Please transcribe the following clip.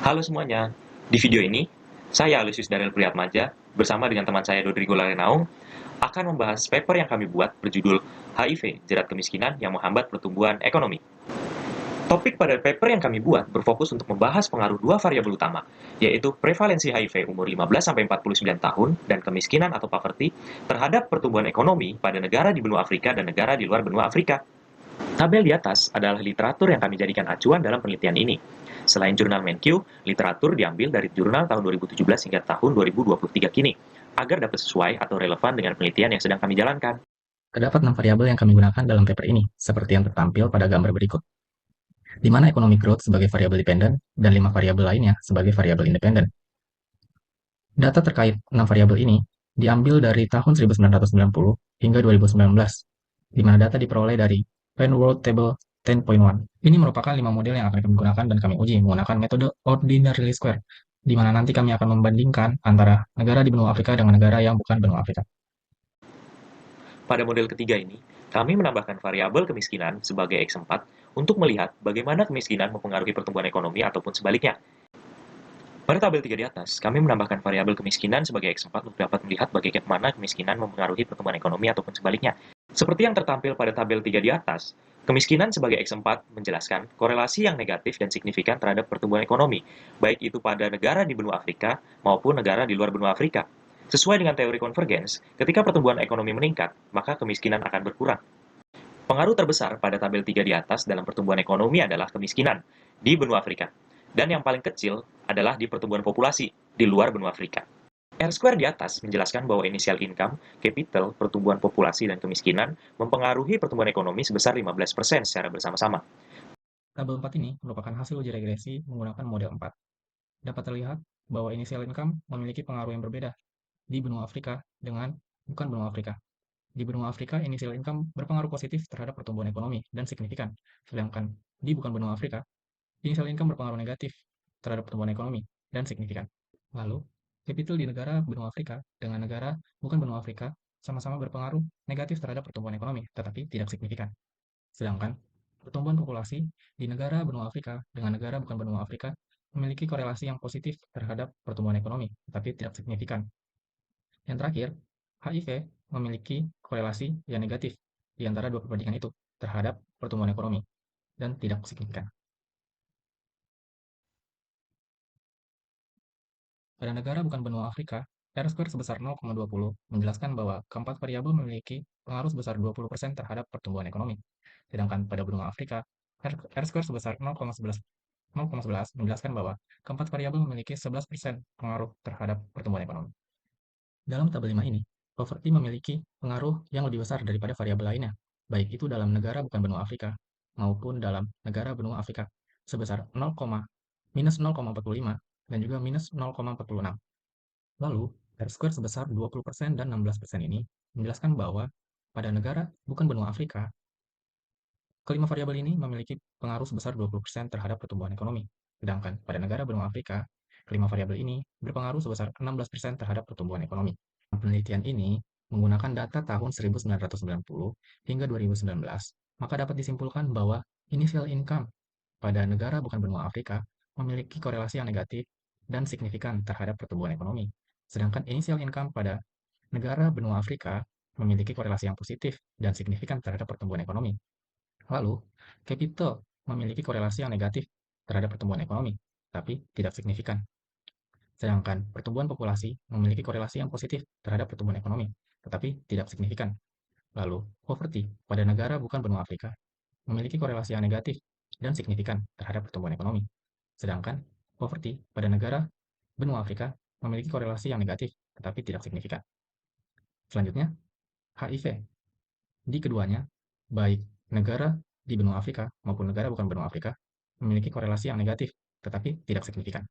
Halo semuanya, di video ini, saya Alusius Daniel Priyatmaja bersama dengan teman saya Rodrigo Larenaung akan membahas paper yang kami buat berjudul HIV, Jerat Kemiskinan yang Menghambat Pertumbuhan Ekonomi. Topik pada paper yang kami buat berfokus untuk membahas pengaruh dua variabel utama, yaitu prevalensi HIV umur 15-49 tahun dan kemiskinan atau poverty terhadap pertumbuhan ekonomi pada negara di benua Afrika dan negara di luar benua Afrika. Tabel di atas adalah literatur yang kami jadikan acuan dalam penelitian ini. Selain jurnal MenQ, literatur diambil dari jurnal tahun 2017 hingga tahun 2023 kini, agar dapat sesuai atau relevan dengan penelitian yang sedang kami jalankan. Terdapat 6 variabel yang kami gunakan dalam paper ini, seperti yang tertampil pada gambar berikut, di mana economic growth sebagai variabel dependen dan 5 variabel lainnya sebagai variabel independen. Data terkait 6 variabel ini diambil dari tahun 1990 hingga 2019, di mana data diperoleh dari Penn World Table 10.1. Ini merupakan 5 model yang akan kami gunakan dan kami uji menggunakan metode ordinary least square, di mana nanti kami akan membandingkan antara negara di benua Afrika dengan negara yang bukan benua Afrika. Pada model ketiga ini, kami menambahkan variabel kemiskinan sebagai X4 untuk melihat bagaimana kemiskinan mempengaruhi pertumbuhan ekonomi ataupun sebaliknya. Pada tabel 3 di atas, kami menambahkan variabel kemiskinan sebagai X4 untuk dapat melihat bagaimana kemiskinan mempengaruhi pertumbuhan ekonomi ataupun sebaliknya. Seperti yang tertampil pada tabel 3 di atas, kemiskinan sebagai X4 menjelaskan korelasi yang negatif dan signifikan terhadap pertumbuhan ekonomi, baik itu pada negara di benua Afrika maupun negara di luar benua Afrika. Sesuai dengan teori konvergens, ketika pertumbuhan ekonomi meningkat, maka kemiskinan akan berkurang. Pengaruh terbesar pada tabel 3 di atas dalam pertumbuhan ekonomi adalah kemiskinan di benua Afrika, dan yang paling kecil adalah di pertumbuhan populasi di luar benua Afrika. R-square di atas menjelaskan bahwa initial income, capital, pertumbuhan populasi, dan kemiskinan mempengaruhi pertumbuhan ekonomi sebesar 15% secara bersama-sama. Tabel 4 ini merupakan hasil uji regresi menggunakan model 4. Dapat terlihat bahwa initial income memiliki pengaruh yang berbeda di benua Afrika dengan bukan benua Afrika. Di benua Afrika, initial income berpengaruh positif terhadap pertumbuhan ekonomi dan signifikan, sedangkan di bukan benua Afrika, initial income berpengaruh negatif terhadap pertumbuhan ekonomi dan signifikan. Lalu, capital di negara benua Afrika dengan negara bukan benua Afrika sama-sama berpengaruh negatif terhadap pertumbuhan ekonomi, tetapi tidak signifikan. Sedangkan pertumbuhan populasi di negara benua Afrika dengan negara bukan benua Afrika memiliki korelasi yang positif terhadap pertumbuhan ekonomi, tetapi tidak signifikan. Yang terakhir, HIV memiliki korelasi yang negatif di antara dua perbandingan itu terhadap pertumbuhan ekonomi dan tidak signifikan. Pada negara bukan benua Afrika, R-square sebesar 0,20 menjelaskan bahwa keempat variabel memiliki pengaruh sebesar 20% terhadap pertumbuhan ekonomi. Sedangkan pada benua Afrika, R-square sebesar 0,11 menjelaskan bahwa keempat variabel memiliki 11% pengaruh terhadap pertumbuhan ekonomi. Dalam tabel 5 ini, poverty memiliki pengaruh yang lebih besar daripada variabel lainnya, baik itu dalam negara bukan benua Afrika maupun dalam negara benua Afrika, sebesar minus 0,45 dan juga minus 0,46. Lalu, R-square sebesar 20% dan 16% ini menjelaskan bahwa pada negara bukan benua Afrika, kelima variabel ini memiliki pengaruh sebesar 20% terhadap pertumbuhan ekonomi. Sedangkan pada negara benua Afrika, kelima variabel ini berpengaruh sebesar 16% terhadap pertumbuhan ekonomi. Penelitian ini menggunakan data tahun 1990 hingga 2019, maka dapat disimpulkan bahwa initial income pada negara bukan benua Afrika memiliki korelasi yang negatif dan signifikan terhadap pertumbuhan ekonomi. Sedangkan initial income pada negara benua Afrika memiliki korelasi yang positif dan signifikan terhadap pertumbuhan ekonomi. Lalu, capital memiliki korelasi yang negatif terhadap pertumbuhan ekonomi, tapi tidak signifikan. Sedangkan pertumbuhan populasi memiliki korelasi yang positif terhadap pertumbuhan ekonomi, tetapi tidak signifikan. Lalu, poverty pada negara bukan benua Afrika memiliki korelasi yang negatif dan signifikan terhadap pertumbuhan ekonomi. Sedangkan poverty pada negara benua Afrika memiliki korelasi yang negatif tetapi tidak signifikan. Selanjutnya, HIV. Di keduanya, baik negara di benua Afrika maupun negara bukan benua Afrika memiliki korelasi yang negatif tetapi tidak signifikan.